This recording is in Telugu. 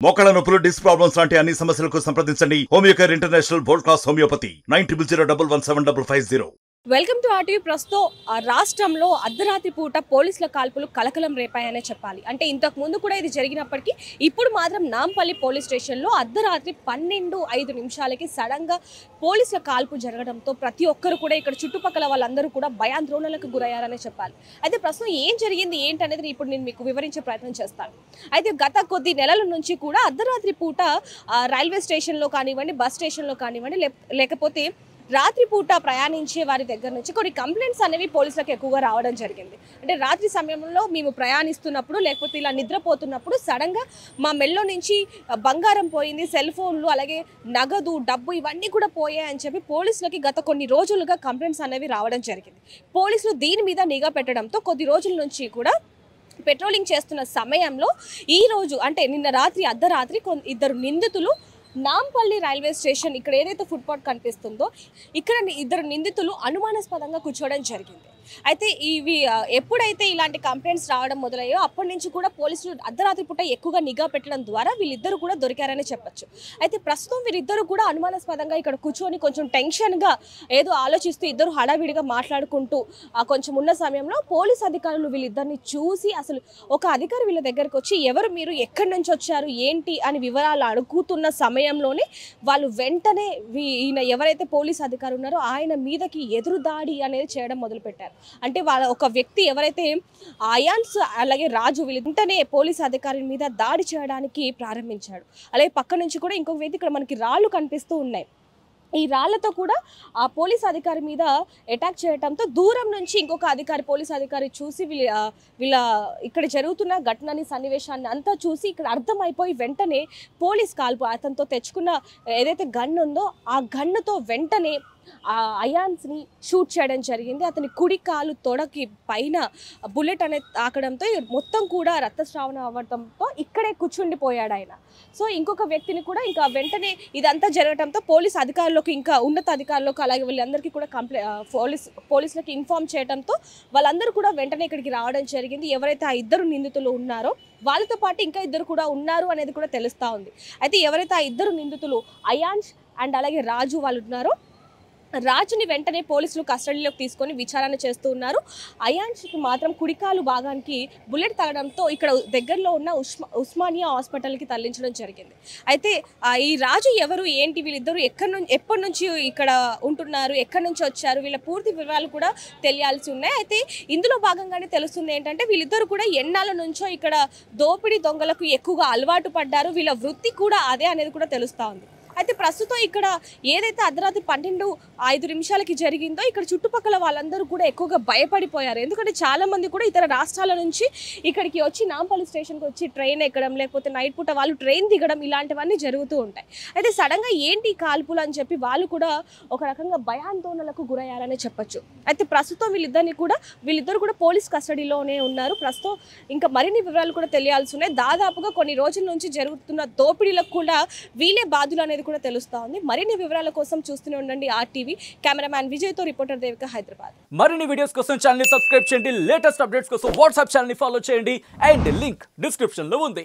మోకాళ్ళ నొప్పులు, డిస్క్ ప్రాబ్లమ్స్ లాంటి అన్ని సమస్యలకు సంప్రదించండి Homeocare international world class homeopathy 9001175550. Welcome to RTV. ప్రస్తుతం రాష్ట్రంలో అర్ధరాత్రి పూట పోలీసుల కాల్పులు కలకలం రేపాయనే చెప్పాలి. అంటే ఇంతకు ముందు కూడా ఇది జరిగినప్పటికీ ఇప్పుడు మాత్రం నాంపల్లి పోలీస్ స్టేషన్లో అర్ధరాత్రి 12:05 సడన్గా పోలీసుల కాల్పు జరగడంతో ప్రతి ఒక్కరు కూడా ఇక్కడ చుట్టుపక్కల వాళ్ళందరూ కూడా భయాందోళనలకు గురయ్యారనే చెప్పాలి. అయితే ప్రస్తుతం ఏం జరిగింది ఏంటనేది ఇప్పుడు నేను మీకు వివరించే ప్రయత్నం చేస్తాను. అయితే గత కొద్ది నెలల నుంచి కూడా అర్ధరాత్రి పూట రైల్వే స్టేషన్లో కానివ్వండి, బస్ స్టేషన్లో కానివ్వండి, లేకపోతే రాత్రిపూట ప్రయాణించే వారి దగ్గర నుంచి కొన్ని కంప్లైంట్స్ అనేవి పోలీసులకు ఎక్కువగా రావడం జరిగింది. అంటే రాత్రి సమయంలో మేము ప్రయాణిస్తున్నప్పుడు లేకపోతే ఇలా నిద్రపోతున్నప్పుడు సడన్గా మా మెల్లో నుంచి బంగారం పోయింది, సెల్ ఫోన్లు, అలాగే నగదు, డబ్బు ఇవన్నీ కూడా పోయాయని చెప్పి పోలీసులకి గత కొన్ని రోజులుగా కంప్లైంట్స్ అనేవి రావడం జరిగింది. పోలీసులు దీని మీద నిఘా పెట్టడంతో కొద్ది రోజుల నుంచి కూడా పెట్రోలింగ్ చేస్తున్న సమయంలో ఈ రోజు అంటే నిన్న రాత్రి అర్ధరాత్రి ఇద్దరు నిందితులు నాంపల్లి రైల్వే స్టేషన్ ఇక్కడ ఏదైతే ఫుట్పాత్ కనిపిస్తుందో ఇక్కడ ఇద్దరు నిందితులు అనుమానాస్పదంగా కూర్చోవడం జరిగింది. అయితే ఇవి ఎప్పుడైతే ఇలాంటి కంప్లైంట్స్ రావడం మొదలయ్యో అప్పటి నుంచి కూడా పోలీసులు అర్ధరాత్రి పూట ఎక్కువగా నిఘా పెట్టడం ద్వారా వీళ్ళిద్దరు కూడా దొరికారని చెప్పొచ్చు. అయితే ప్రస్తుతం వీరిద్దరు కూడా అనుమానాస్పదంగా ఇక్కడ కూర్చొని కొంచెం టెన్షన్గా ఏదో ఆలోచిస్తూ ఇద్దరు హడావిడిగా మాట్లాడుకుంటూ కొంచెం ఉన్న సమయంలో పోలీస్ అధికారులు వీళ్ళిద్దరిని చూసి అసలు ఒక అధికారి వీళ్ళ దగ్గరకు వచ్చి ఎవరు మీరు, ఎక్కడి నుంచి వచ్చారు, ఏంటి అని వివరాలు అడుగుతున్న సమయంలోనే వాళ్ళు వెంటనే ఈయన ఎవరైతే పోలీస్ అధికారి ఉన్నారో ఆయన మీదకి ఎదురు దాడి అనేది చేయడం మొదలుపెట్టారు. అంటే వాళ్ళ ఒక వ్యక్తి ఎవరైతే అయాన్స్ అలాగే రాజు వీళ్ళు వెంటనే పోలీస్ అధికారి మీద దాడి చేయడానికి ప్రారంభించాడు. అలాగే పక్క నుంచి కూడా ఇంకొక వ్యక్తి ఇక్కడ మనకి రాళ్ళు కనిపిస్తూ ఉన్నాయి. ఈ రాళ్లతో కూడా ఆ పోలీస్ అధికారి మీద అటాక్ చేయడంతో దూరం నుంచి ఇంకొక పోలీస్ అధికారి చూసి వీళ్ళ ఇక్కడ జరుగుతున్న ఘటనని, సన్నివేశాన్ని అంతా చూసి ఇక్కడ అర్థమైపోయి వెంటనే పోలీస్ కాల్పు అతనితో తెచ్చుకున్న ఏదైతే గన్ ఉందో ఆ గన్నుతో వెంటనే ఆ అయాన్స్ని షూట్ చేయడం జరిగింది. అతని కుడి కాలు తొడకి పైన బుల్లెట్ అనేది తాకడంతో మొత్తం కూడా రక్తస్రావణం అవ్వడంతో ఇక్కడే కూర్చుండిపోయాడు ఆయన. సో ఇంకొక వ్యక్తిని కూడా ఇంకా వెంటనే ఇదంతా జరగడంతో పోలీస్ అధికారులకు, ఇంకా ఉన్నత అధికారులకు, అలాగే వీళ్ళందరికీ కూడా పోలీసులకు ఇన్ఫార్మ్ చేయడంతో వాళ్ళందరూ కూడా వెంటనే ఇక్కడికి రావడం జరిగింది. ఎవరైతే ఆ ఇద్దరు నిందితులు ఉన్నారో వాళ్ళతో పాటు ఇంకా ఇద్దరు కూడా ఉన్నారు అనేది కూడా తెలుస్తూ ఉంది. అయితే ఎవరైతే ఆ ఇద్దరు నిందితులు అయాన్స్ అండ్ అలాగే రాజు వాళ్ళు ఉన్నారో రాజుని వెంటనే పోలీసులు కస్టడీలోకి తీసుకొని విచారణ చేస్తూ ఉన్నారు. అయాన్స్కి మాత్రం కుడికాలు భాగానికి బుల్లెట్ తగడంతో ఇక్కడ దగ్గరలో ఉన్న ఉస్మానియా హాస్పిటల్కి తరలించడం జరిగింది. అయితే ఈ రాజు ఎవరు, ఏంటి, వీళ్ళిద్దరూ ఎప్పటి నుంచి ఇక్కడ ఉంటున్నారు, ఎక్కడి నుంచి వచ్చారు, వీళ్ళ పూర్తి వివరాలు కూడా తెలియాల్సి ఉన్నాయి. అయితే ఇందులో భాగంగానే తెలుస్తుంది ఏంటంటే వీళ్ళిద్దరు కూడా ఎన్నాళ్ళ నుంచో ఇక్కడ దోపిడీ దొంగలకు ఎక్కువగా అలవాటు పడ్డారు, వీళ్ళ వృత్తి కూడా అదే అనేది కూడా తెలుస్తూ ఉంది. అయితే ప్రస్తుతం ఇక్కడ ఏదైతే అర్ధరాత్రి 12:05 జరిగిందో ఇక్కడ చుట్టుపక్కల వాళ్ళందరూ కూడా ఎక్కువగా భయపడిపోయారు. ఎందుకంటే చాలామంది కూడా ఇతర రాష్ట్రాల నుంచి ఇక్కడికి వచ్చి నాంపల్లి స్టేషన్కి వచ్చి ట్రైన్ ఎక్కడం, లేకపోతే నైట్ పూట వాళ్ళు ట్రైన్ దిగడం ఇలాంటివన్నీ జరుగుతూ ఉంటాయి. అయితే సడన్గా ఏంటి కాల్పులు అని చెప్పి వాళ్ళు కూడా ఒక రకంగా భయాందోళనలకు గురయ్యారనే చెప్పొచ్చు. అయితే ప్రస్తుతం వీళ్ళిద్దరు కూడా పోలీస్ కస్టడీలోనే ఉన్నారు. ప్రస్తుతం ఇంకా మరిన్ని వివరాలు కూడా తెలియాల్సి ఉన్నాయి. దాదాపుగా కొన్ని రోజుల నుంచి జరుగుతున్న దోపిడీలకు కూడా వీళ్ళే బాధ్యులు అనేది కూడా తెలుస్తా ఉంది. మరిన్ని వివరాల కోసం చూస్తూనే ఉండండి ఆర్టీవీ. కెమెరామ్యాన్ విజయ్తో రిపోర్టర్ దేవిక, హైదరాబాద్. మరిన్ని వీడియోస్ కోసం ఛానల్ ని సబ్స్క్రైబ్ చేయండి, లేటెస్ట్ అప్డేట్స్ కోసం వాట్సాప్ ఛానల్ ని ఫాలో చేయండి అండ్ లింక్ డిస్క్రిప్షన్ లో ఉంది.